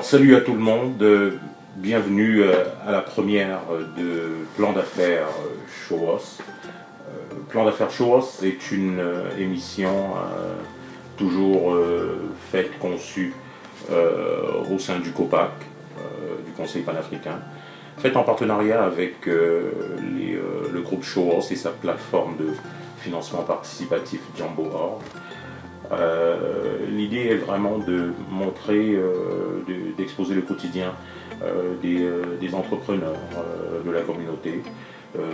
Alors salut à tout le monde, bienvenue à la première de Plan d'affaires Show-Us. Plan d'affaires Show-Us est une émission toujours faite, conçue au sein du COPAC, du Conseil panafricain, faite en partenariat avec le groupe Show-Us et sa plateforme de financement participatif Jambo.org. L'idée est vraiment de montrer, d'exposer le quotidien des entrepreneurs de la communauté,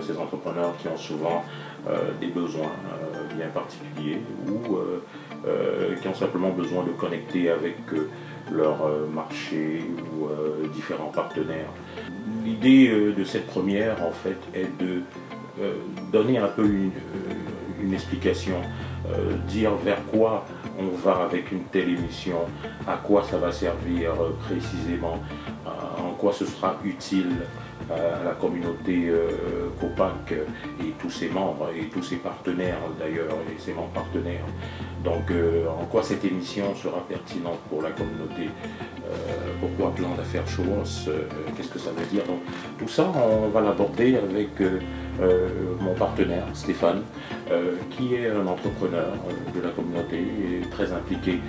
ces entrepreneurs qui ont souvent des besoins bien particuliers ou qui ont simplement besoin de connecter avec leur marché ou différents partenaires. L'idée de cette première en fait est de donner un peu une explication, dire vers quoi on va avec une telle émission, à quoi ça va servir précisément, en quoi ce sera utile à la communauté COPAC et tous ses membres et tous ses partenaires d'ailleurs et ses membres partenaires. Donc en quoi cette émission sera pertinente pour la communauté, pourquoi Plan d'affaires Show-Us, qu'est-ce que ça veut dire. Donc, tout ça on va l'aborder avec mon partenaire Stéphane, qui est un entrepreneur de la communauté et très impliqué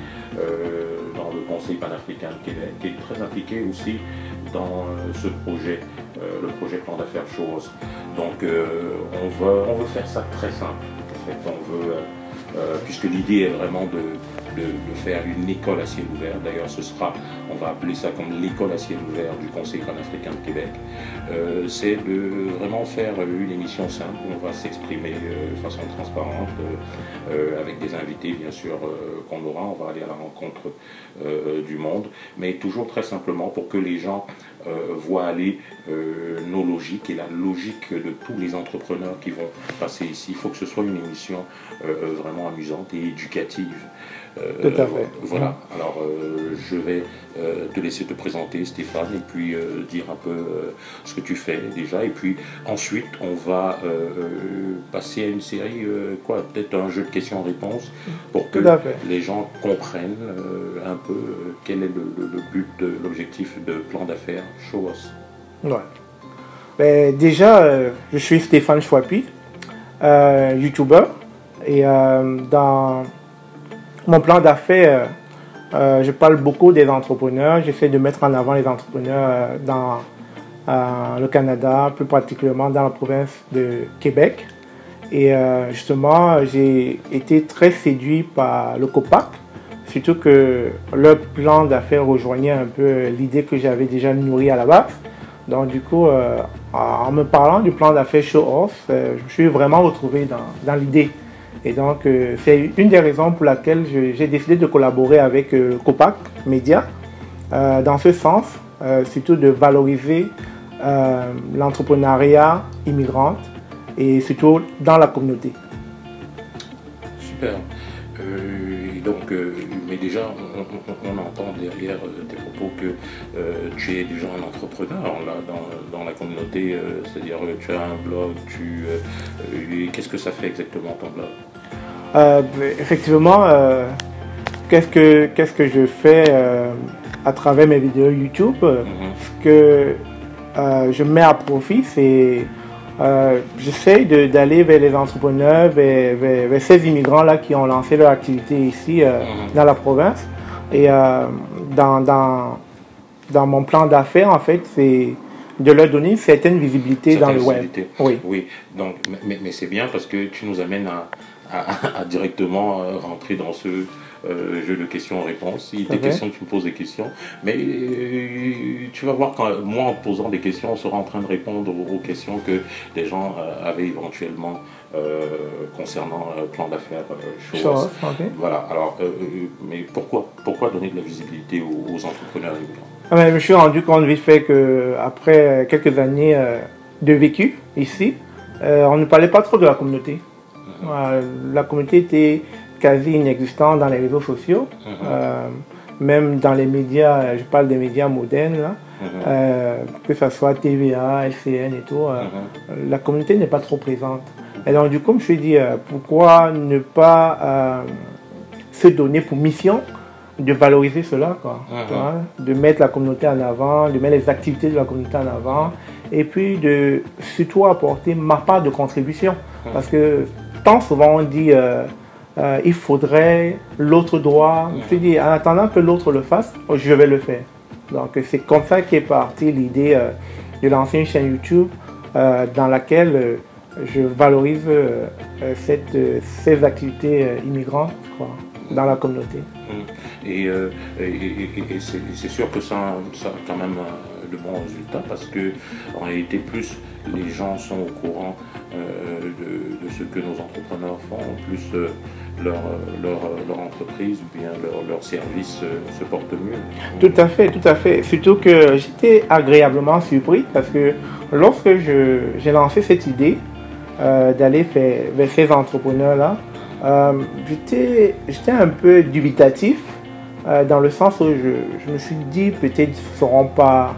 dans le Conseil panafricain de Québec et très impliqué aussi dans ce projet, le projet Plan d'affaires Show-Us. Donc on veut faire ça très simple. En fait, on veut, puisque l'idée est vraiment de faire une école à ciel ouvert. D'ailleurs, on va appeler ça comme l'école à ciel ouvert du Conseil panafricain de Québec. C'est de vraiment faire une émission simple où on va s'exprimer de façon transparente, avec des invités bien sûr qu'on aura. On va aller à la rencontre du monde, mais toujours très simplement pour que les gens voient aller nos logiques et la logique de tous les entrepreneurs qui vont passer ici. Il faut que ce soit une émission vraiment amusante et éducative. Tout à fait. Voilà, alors je vais te laisser te présenter Stéphane et puis dire un peu ce que tu fais déjà et puis ensuite on va passer à une série, peut-être un jeu de questions-réponses pour que les gens comprennent un peu quel est le but, l'objectif de Plan d'affaires Show-Us. Ouais. Ben, déjà, je suis Stéphane Chouapi, YouTuber et dans mon plan d'affaires, je parle beaucoup des entrepreneurs. J'essaie de mettre en avant les entrepreneurs dans le Canada, plus particulièrement dans la province de Québec. Et justement, j'ai été très séduit par le COPAC, surtout que leur plan d'affaires rejoignait un peu l'idée que j'avais déjà nourrie à la base. Donc du coup, en me parlant du plan d'affaires Show-Us, je me suis vraiment retrouvé dans l'idée. Et donc, c'est une des raisons pour laquelle j'ai décidé de collaborer avec COPAC Média, dans ce sens, surtout de valoriser l'entrepreneuriat immigrant et surtout dans la communauté. Super. Mais déjà, on entend derrière tes propos que tu es déjà un entrepreneur là, dans la communauté, c'est-à-dire tu as un blog, qu'est-ce que ça fait exactement ton blog? Effectivement, qu'est-ce que je fais à travers mes vidéos YouTube? Ce que je mets à profit, c'est j'essaie d'aller vers les entrepreneurs, vers ces immigrants-là qui ont lancé leur activité ici dans la province. Et dans mon plan d'affaires, en fait, c'est de leur donner une certaine visibilité dans le web. Oui. Donc, mais c'est bien parce que tu nous amènes à directement rentrer dans ce jeu de questions-réponses. Il y a des questions, tu me poses des questions, mais tu vas voir quand moi en posant des questions, on sera en train de répondre aux questions que des gens avaient éventuellement concernant Plan d'affaires Show-Us. Voilà, alors, mais pourquoi donner de la visibilité aux entrepreneurs immigrants? Je me suis rendu compte vite fait qu'après quelques années de vécu ici, on ne parlait pas trop de la communauté. La communauté était quasi inexistante dans les réseaux sociaux, même dans les médias, je parle des médias modernes, là, que ce soit TVA, LCN et tout, la communauté n'est pas trop présente. Et donc du coup, je me suis dit, pourquoi ne pas se donner pour mission de valoriser cela, quoi. Tu vois, de mettre la communauté en avant, de mettre les activités de la communauté en avant, et puis de surtout apporter ma part de contribution. Parce que tant souvent on dit il faudrait, l'autre doit. Je dis, en attendant que l'autre le fasse, je vais le faire. Donc c'est comme ça qu'est partie l'idée de lancer une chaîne YouTube dans laquelle je valorise ces activités immigrantes, quoi, dans la communauté. Et c'est sûr que ça a quand même de bons résultats parce que en réalité, plus les gens sont au courant de ce que nos entrepreneurs font, plus leur entreprise ou bien leur service se porte mieux. Tout à fait, tout à fait. Surtout que j'étais agréablement surpris parce que lorsque j'ai lancé cette idée d'aller vers ces entrepreneurs-là, j'étais un peu dubitatif dans le sens où je me suis dit peut-être qu'ils ne seront pas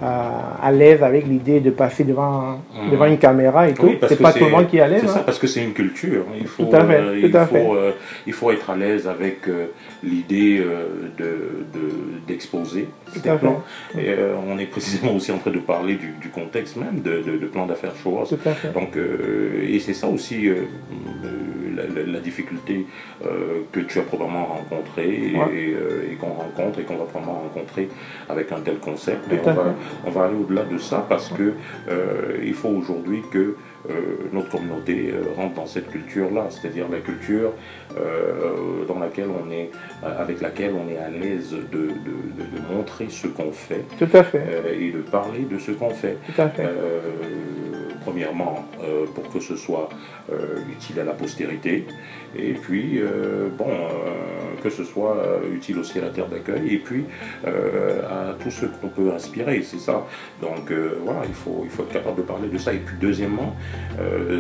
à l'aise avec l'idée de passer devant une caméra et tout. Oui, c'est pas tout le monde qui est à l'aise. C'est ça, parce que c'est une culture. Il faut, il faut être à l'aise avec l'idée d'exposer ses plans. Et on est précisément aussi en train de parler du contexte même de plan d'affaires Show Us. Donc, et c'est ça aussi la difficulté que tu as probablement rencontrée et qu'on rencontre et qu'on va probablement rencontrer avec un tel concept. Mais on va aller au-delà de ça parce que il faut aujourd'hui que notre communauté rentre dans cette culture-là, c'est-à-dire la culture dans laquelle avec laquelle on est à l'aise de montrer ce qu'on fait. Tout à fait. Et de parler de ce qu'on fait. Tout à fait. Premièrement, pour que ce soit utile à la postérité, et puis, que ce soit utile aussi à la terre d'accueil, et puis à tout ce qu'on peut inspirer, c'est ça. Donc voilà, il faut être capable de parler de ça. Et puis deuxièmement,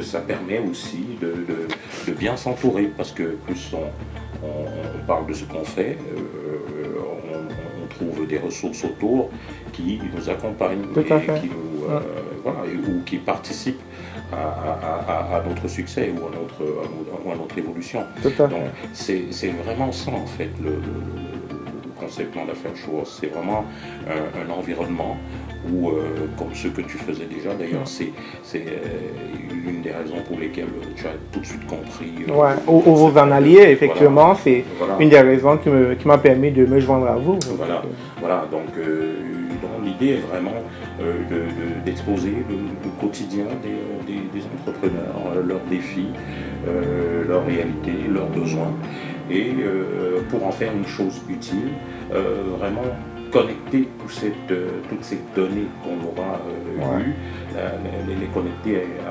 ça permet aussi de bien s'entourer, parce que plus on parle de ce qu'on fait, on trouve des ressources autour qui nous accompagnent et qui nous, ou qui participent à notre succès ou à notre évolution. Donc c'est vraiment ça en fait le concept plan d'affaires Show Us. C'est vraiment un environnement où, comme ce que tu faisais déjà, d'ailleurs, c'est l'une des raisons pour lesquelles tu as tout de suite compris. Où vous en alliez, effectivement, c'est une des raisons qui m'a permis de me joindre à vous. Voilà, donc l'idée est vraiment d'exposer le quotidien des entrepreneurs, leurs défis, leurs réalités, leurs besoins, et pour en faire une chose utile, vraiment connecter toutes ces données qu'on aura eues, les connecter à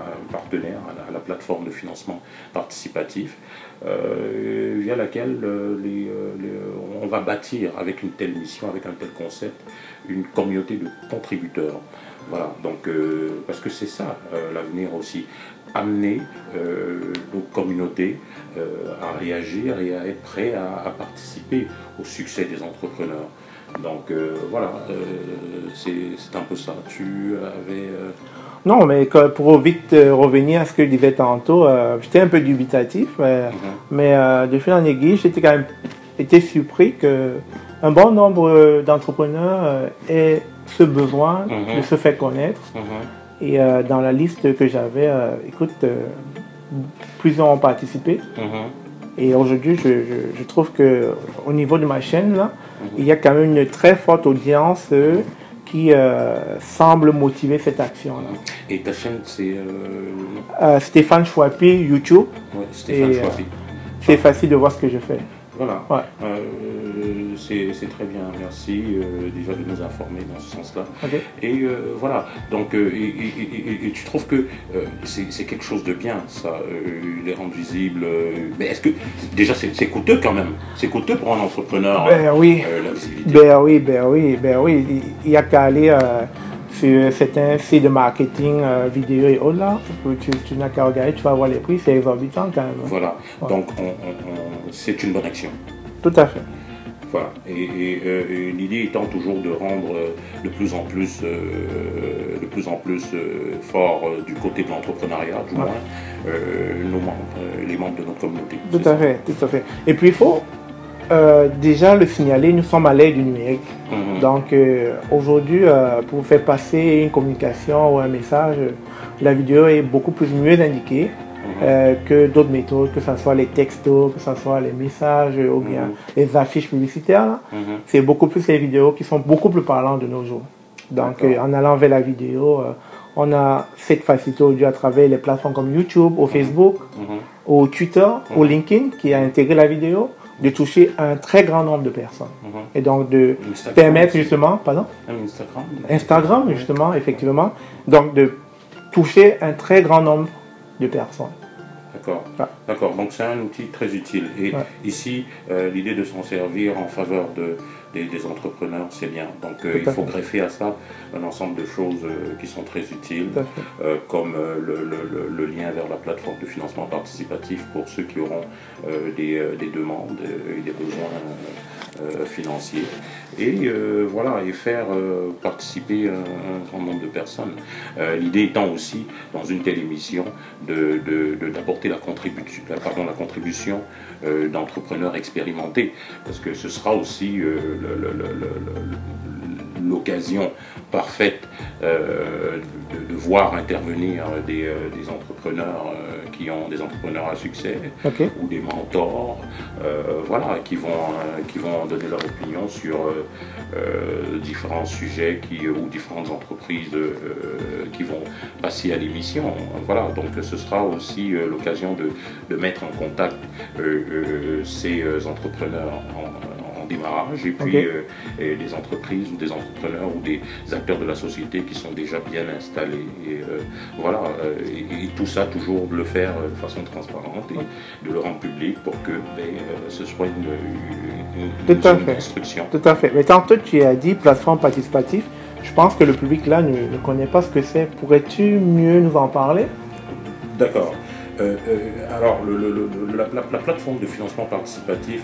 un partenaire, à la plateforme de financement participatif, via laquelle on va bâtir avec une telle mission, avec un tel concept, une communauté de contributeurs. Voilà, donc parce que c'est ça l'avenir aussi, amener nos communautés à réagir et à être prêts à participer au succès des entrepreneurs. Donc voilà, c'est un peu ça. Tu avais... Non, mais pour vite revenir à ce que je disais tantôt, j'étais un peu dubitatif, mais de fil en aiguille, j'étais quand même surpris qu'un bon nombre d'entrepreneurs aient ce besoin de se faire connaître. Et dans la liste que j'avais, plusieurs ont participé. Et aujourd'hui, je trouve qu'au niveau de ma chaîne, là, il y a quand même une très forte audience qui semble motiver cette action-là. Et ta chaîne, c'est Stéphane Chouapi, YouTube. Ouais, Stéphane Chouapi. C'est facile de voir ce que je fais. Voilà, c'est très bien, merci déjà de nous informer dans ce sens-là. Et voilà, donc et tu trouves que c'est quelque chose de bien, ça, les rendre visibles, mais est-ce que, déjà c'est coûteux quand même, c'est coûteux pour un entrepreneur, la visibilité. Ben oui, il y a qu'à aller sur certains sites de marketing, vidéo et autres là, tu n'as qu'à regarder, tu vas voir les prix, c'est exorbitant quand même. Voilà, donc c'est une bonne action. Tout à fait. Voilà, et l'idée étant toujours de rendre de plus en plus fort du côté de l'entrepreneuriat, du moins, nos membres, les membres de notre communauté. Tout à fait. Et puis il faut déjà le signaler, nous sommes à l'ère du numérique. Donc aujourd'hui, pour faire passer une communication ou un message, la vidéo est beaucoup plus mieux indiquée que d'autres méthodes, que ce soit les textos, que ce soit les messages ou bien les affiches publicitaires. C'est beaucoup plus les vidéos qui sont beaucoup plus parlantes de nos jours. Donc en allant vers la vidéo, on a cette facilité aujourd'hui à travers les plateformes comme YouTube, ou Facebook, ou Twitter, ou LinkedIn qui a intégré la vidéo, de toucher un très grand nombre de personnes. Et donc de permettre justement, pardon, Instagram justement, effectivement, donc de toucher un très grand nombre de personnes. D'accord, d'accord. Donc c'est un outil très utile. Et ici, l'idée de s'en servir en faveur des entrepreneurs, c'est bien. Donc il faut greffer à ça un ensemble de choses qui sont très utiles, comme le lien vers la plateforme de financement participatif pour ceux qui auront des demandes et des besoins financiers. Et voilà, et faire participer un grand nombre de personnes. L'idée étant aussi, dans une telle émission, d'apporter la contribution d'entrepreneurs expérimentés, parce que ce sera aussi l'occasion parfaite de voir intervenir des entrepreneurs qui ont des entrepreneurs à succès ou des mentors, voilà, qui vont donner leur opinion sur différents sujets ou différentes entreprises qui vont passer à l'émission. Voilà, donc ce sera aussi l'occasion de mettre en contact ces entrepreneurs en démarrage et puis des entreprises ou des entrepreneurs ou des acteurs de la société qui sont déjà bien installés. Et, voilà, et tout ça, toujours de le faire de façon transparente et de le rendre public pour que ce soit une instruction. Tout à fait. Mais tantôt tu as dit plateforme participative. Je pense que le public là ne connaît pas ce que c'est. Pourrais-tu mieux nous en parler? D'accord. Alors, la plateforme de financement participatif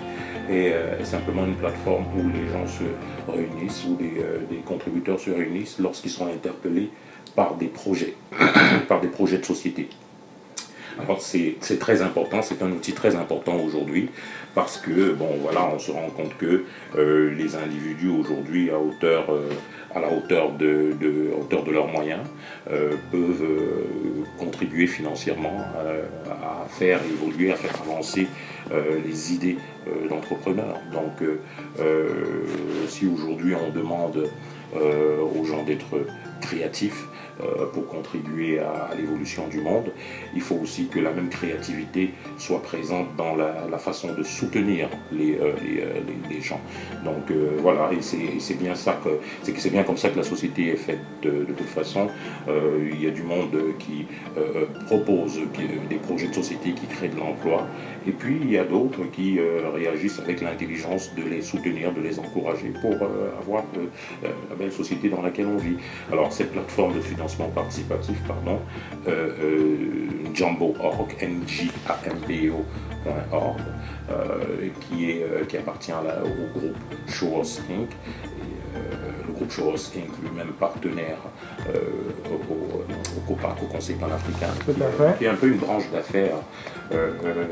est simplement une plateforme où les gens se réunissent, où des contributeurs se réunissent lorsqu'ils sont interpellés par des projets, par des projets de société. Alors c'est très important, c'est un outil très important aujourd'hui parce que, bon voilà, on se rend compte que les individus aujourd'hui à la hauteur de leurs moyens peuvent contribuer financièrement à faire évoluer, à faire avancer les idées d'entrepreneurs. Donc si aujourd'hui on demande aux gens d'être créatifs pour contribuer à l'évolution du monde, il faut aussi que la même créativité soit présente dans la façon de soutenir les gens. Donc voilà, et c'est bien ça c'est bien comme ça que la société est faite de toute façon. Il y a du monde qui propose des projets de société qui créent de l'emploi, et puis il y a d'autres qui réagissent avec l'intelligence de les soutenir, de les encourager pour avoir la belle société dans laquelle on vit. Alors cette plateforme de financement participatif, Njambo.org, njambo.org, qui appartient au groupe Show Us Inc. Le groupe Show Us Inc. lui-même partenaire au COPAC, au Conseil panafricain, qui est un peu une branche d'affaires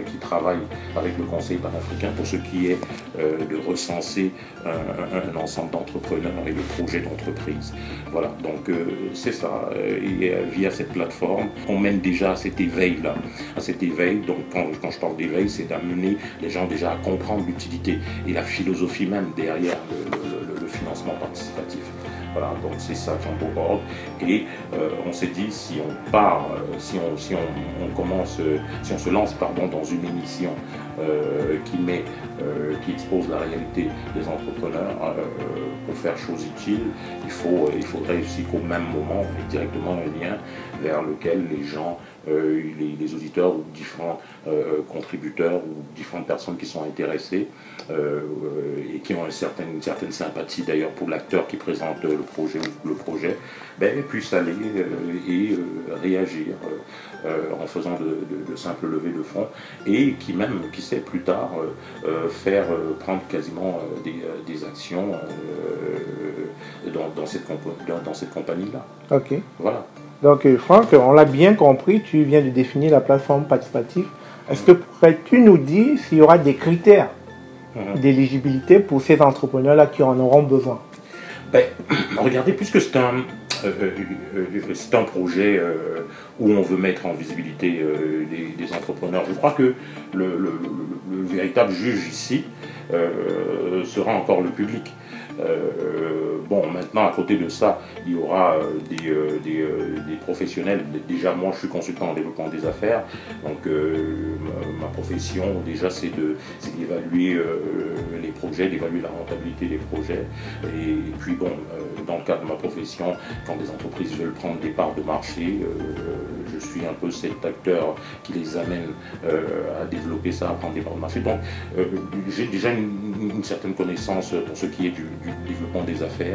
qui travaille avec le Conseil panafricain pour ce qui est de recenser un ensemble d'entrepreneurs et de projets d'entreprise. Voilà, donc c'est ça. Et via cette plateforme, on mène déjà à cet éveil-là. À cet éveil, donc quand je parle d'éveil, c'est d'amener les gens déjà à comprendre l'utilité et la philosophie même derrière le financement participatif. Voilà, donc c'est ça, Njambo.org. Et on s'est dit, si on part, si on se lance dans une émission qui expose la réalité des entrepreneurs pour faire chose utile, il faudrait aussi qu'au même moment, on ait directement un lien vers lequel les gens, les auditeurs ou différents contributeurs ou différentes personnes qui sont intéressées et qui ont une certaine sympathie d'ailleurs pour l'acteur qui présente le projet, puissent aller et réagir en faisant de simples levées de fonds, et qui sait plus tard faire prendre quasiment des actions dans cette compagnie-là. Ok. Voilà. Donc Franck, on l'a bien compris, tu viens de définir la plateforme participative. Est-ce que pourrais-tu nous dire s'il y aura des critères d'éligibilité pour ces entrepreneurs-là qui en auront besoin? Ben, regardez, puisque c'est un projet où on veut mettre en visibilité des entrepreneurs, je crois que le véritable juge ici sera encore le public. Bon, maintenant, à côté de ça, il y aura des professionnels. Déjà, moi, je suis consultant en développement des affaires. Donc, ma profession, déjà, c'est d'évaluer les projets, d'évaluer la rentabilité des projets. Et puis, bon, dans le cadre de ma profession, quand des entreprises veulent prendre des parts de marché, je suis un peu cet acteur qui les amène à développer ça, à prendre des parts de marché. Donc, j'ai déjà une certaine connaissance pour ce qui est du développement des affaires.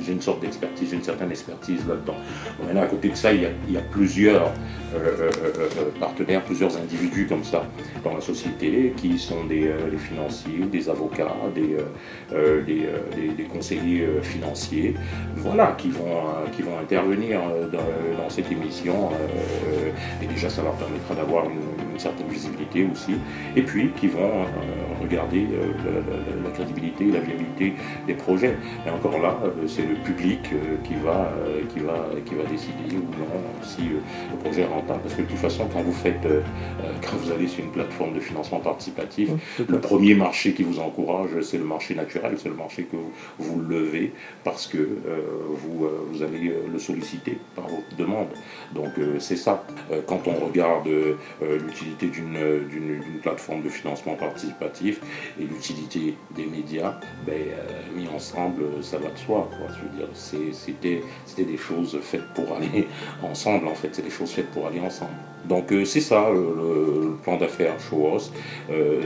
J'ai une sorte d'expertise, j'ai une certaine expertise là-dedans. Maintenant, à côté de ça, il y a plusieurs partenaires, plusieurs individus comme ça dans la société qui sont des financiers, des avocats, des conseillers financiers, voilà, qui vont intervenir dans cette émission. Et déjà, ça leur permettra d'avoir une certaine visibilité aussi. Et puis, qui vont regarder la crédibilité, la viabilité des projets. Et encore là, c'est le public qui va décider ou non si le projet est rentable. Parce que de toute façon, quand vous allez sur une plateforme de financement participatif, le premier marché qui vous encourage, c'est le marché naturel, c'est le marché que vous levez parce que vous allez le solliciter par votre demande. Donc c'est ça. Quand on regarde l'utilité d'une plateforme de financement participatif et l'utilité des médias, mis ensemble, ça va de soi, quoi. Je veux dire, c'était des choses faites pour aller ensemble, en fait. C'est des choses faites pour aller ensemble. Donc c'est ça, le plan d'affaires Show-Us.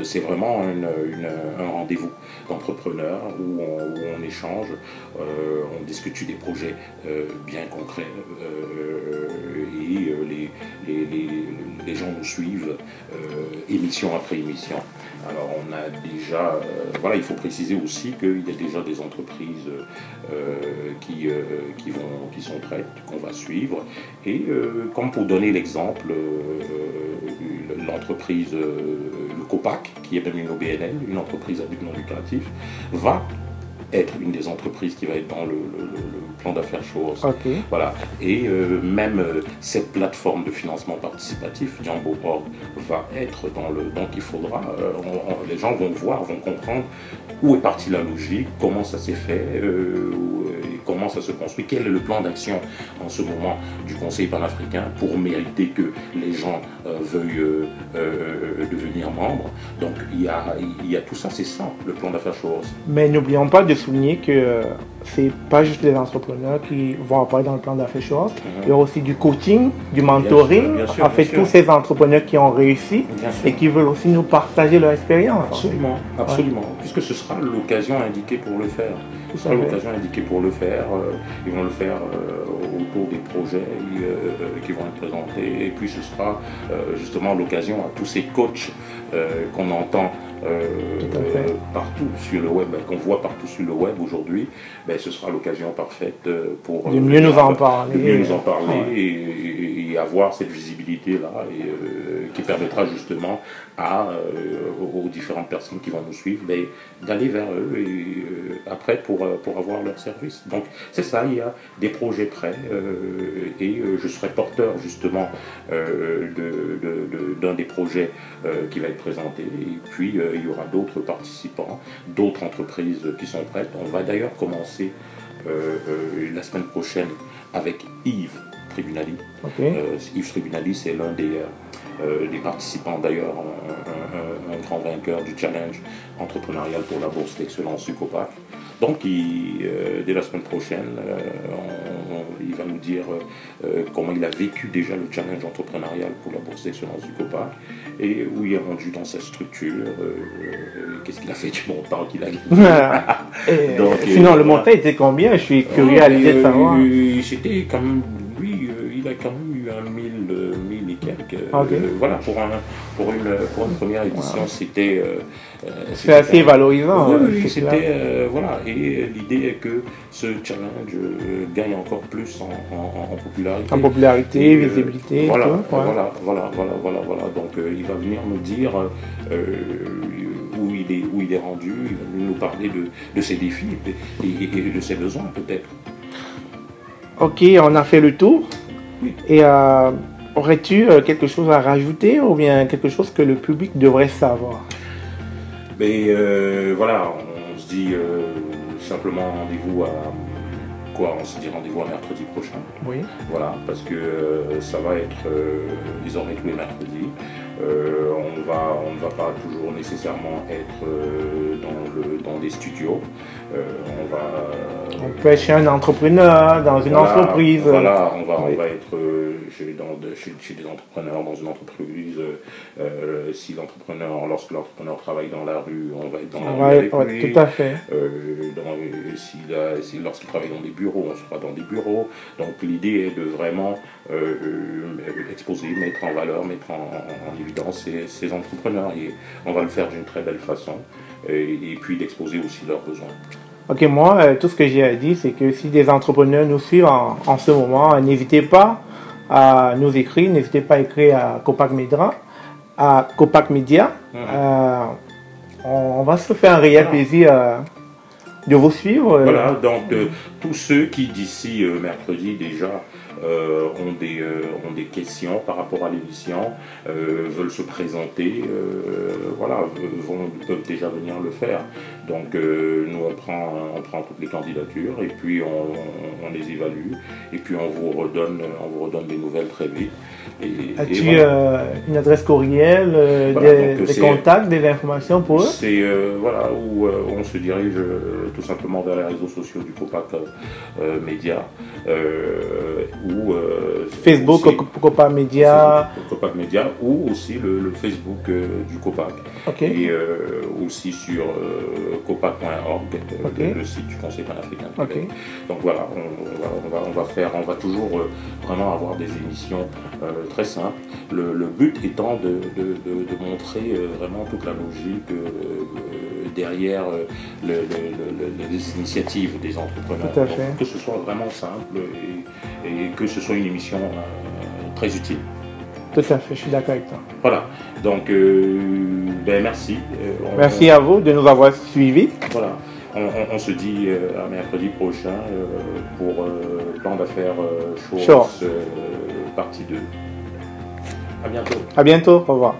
C'est vraiment un rendez-vous d'entrepreneurs où on échange, on discute des projets bien concrets et les gens nous suivent émission après émission. Alors on a déjà, voilà, il faut préciser aussi qu'il y a déjà des entreprises qui sont prêtes, qu'on va suivre. Et comme pour donner l'exemple, l'entreprise, le COPAC, qui est une OBNL, une entreprise à but non lucratif, va être une des entreprises qui va être dans le plan d'affaires Show-Us. Okay. Voilà. Et même cette plateforme de financement participatif, Jambo.org, va être dans le... Donc il faudra... les gens vont voir, vont comprendre où est partie la logique, comment ça s'est fait, comment ça se construit, quel est le plan d'action en ce moment du Conseil panafricain pour mériter que les gens veuillent devenir membres. Donc il y a tout ça, c'est ça, le plan d'affaires Show-Us. Mais n'oublions pas de souligner que c'est pas juste les entrepreneurs qui vont apparaître dans le plan d'affaires Show-Us. Il y a aussi du coaching, du mentoring, en fait tous ces entrepreneurs qui ont réussi et qui veulent aussi nous partager leur expérience. Absolument, absolument, puisque ce sera l'occasion indiquée pour le faire. Ce sera l'occasion indiquée pour le faire. Ils vont le faire autour des projets qui vont être présentés. Et puis ce sera justement l'occasion à tous ces coachs qu'on entend partout sur le web, qu'on voit partout sur le web aujourd'hui, ce sera l'occasion parfaite pour de mieux nous en parler, et avoir cette visibilité-là qui permettra justement aux différentes personnes qui vont nous suivre d'aller vers eux et après pour avoir leur service. Donc c'est ça, il y a des projets prêts et je serai porteur justement d'un des projets qui va être présenté et puis il y aura d'autres participants, d'autres entreprises qui sont prêtes. On va d'ailleurs commencer la semaine prochaine avec Yves Tribunali. Okay. Yves Tribunali, c'est l'un des participants, d'ailleurs un grand vainqueur du challenge entrepreneurial pour la bourse d'excellence du COPAC. Donc dès la semaine prochaine, il va nous dire comment il a vécu déjà le challenge entrepreneurial pour la bourse d'excellence du COPAC et où il est rendu dans sa structure, qu'est-ce qu'il a fait du montant qu'il a gagné. Donc, sinon le montant était combien? Je suis curieux à l'idée de savoir. C'était quand même, lui, il a quand même eu 1000 et quelques. Donc Ok. voilà, pour une première édition, c'était C'est assez valorisant. oui, hein, oui, c'est clair. c'était voilà. Et l'idée est que ce challenge gagne encore plus en popularité. En popularité, Et, visibilité, voilà, tout. Ouais. voilà. Donc il va venir nous dire où il est rendu, il va venir nous parler de ses défis et de ses besoins peut-être. Ok, on a fait le tour. Oui. Et aurais-tu quelque chose à rajouter ou bien quelque chose que le public devrait savoir? Mais voilà, on se dit simplement rendez-vous à quoi? On se dit rendez-vous à mercredi prochain. Oui. Voilà, parce que ça va être désormais tous les mercredis. On ne va pas toujours nécessairement être dans des studios. On peut être chez un entrepreneur, dans une entreprise. Voilà, on Oui. va être chez des entrepreneurs dans une entreprise. Lorsque l'entrepreneur travaille dans la rue, on va être dans la rue avec lui. Tout à fait. Lorsqu'il travaille dans des bureaux, on sera dans des bureaux. Donc l'idée est de vraiment exposer, mettre en valeur, mettre en évidence ces entrepreneurs. Et on va le faire d'une très belle façon. Et puis d'exposer aussi leurs besoins. Ok, moi, tout ce que j'ai à dire, c'est que si des entrepreneurs nous suivent en ce moment, n'hésitez pas à nous écrire, n'hésitez pas à écrire à Copac Media. On va se faire un réel plaisir de vous suivre. Voilà, donc tous ceux qui d'ici mercredi déjà ont des questions par rapport à l'émission, veulent se présenter, voilà, peuvent déjà venir le faire. Donc nous on prend toutes les candidatures et puis on les évalue et puis on vous redonne des nouvelles très vite. As-tu voilà. une adresse courriel, Voilà, des contacts, des informations pour eux? C'est voilà, où on se dirige tout simplement vers les réseaux sociaux du Copac Média, ou Facebook, aussi, Copac Media. Copac Média, ou aussi le Facebook du Copac. Ok. Et aussi sur copac.org, Ok. le site du Conseil panafricain de Ok. Québec. Donc voilà, on va toujours vraiment avoir des émissions très simples. Le but étant de montrer vraiment toute la logique derrière les initiatives des entrepreneurs. Tout à fait. Donc, que ce soit vraiment simple et que ce soit une émission très utile. Tout à fait, je suis d'accord avec toi. Voilà, donc merci. Merci à vous de nous avoir suivis. Voilà, on se dit à mercredi prochain pour Plan d'affaires Shorts partie 2. À bientôt. À bientôt, au revoir.